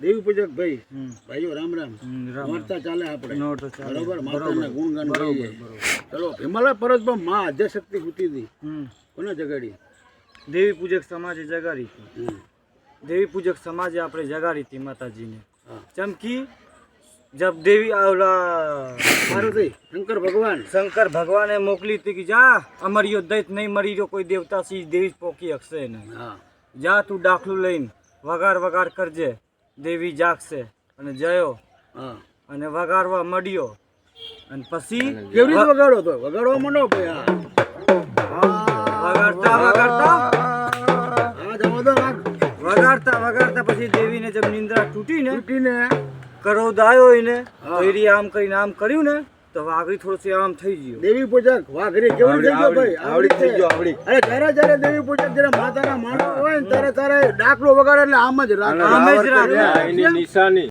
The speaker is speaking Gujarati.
દેવી પૂજક ભાઈ ભાઈઓ રામ રામ. નોરતા ચાલે આપણે બરોબર, માતાના ગુણગાન ગાઈએ. ચલો હિમાલય પર્વતમાં માં આદ્યશક્તિ સૂતી હતી, કોને જગાડી? દેવી પૂજક સમાજે જગાડી હતી. દેવી પૂજક સમાજે આપણે જગાડી હતી માતાજીને. ચમકી जब देवी पार्वती शंकर भगवान मोकली थी कि जा अमरियो दैत नहीं मरी जो कोई देवता सी देवी पोकी अक्षय नहीं जा तू दाखलू लईन वगार वगार करजे देवी जागશે અને જયો અને વગાડવા મળ્યો અને પછી કેવી રીતે વગાડો તો વગાડવા માંડો ભાઈ વગાડતા વગાડતા વગાડતા વગાડતા પછી દેવીને જબ નિંદ્રા તૂટીને કરોદ આવ્યો એને તો આમ કરીને આમ કર્યું ને તો વાઘરી થોડું આમ થઈ ગયું. દેવી પૂજક વાઘરી કેવું થઈ ગયો ભાઈ? આવડી થઈ ગયો આવડી. અરે જ્યારે દેવી પૂજક જ્યારે માતાના માણસ હોય ને ત્યારે ડાકલો વગાડે એટલે આમ જ રાખે, આમ જ રાખે એની નિશાની.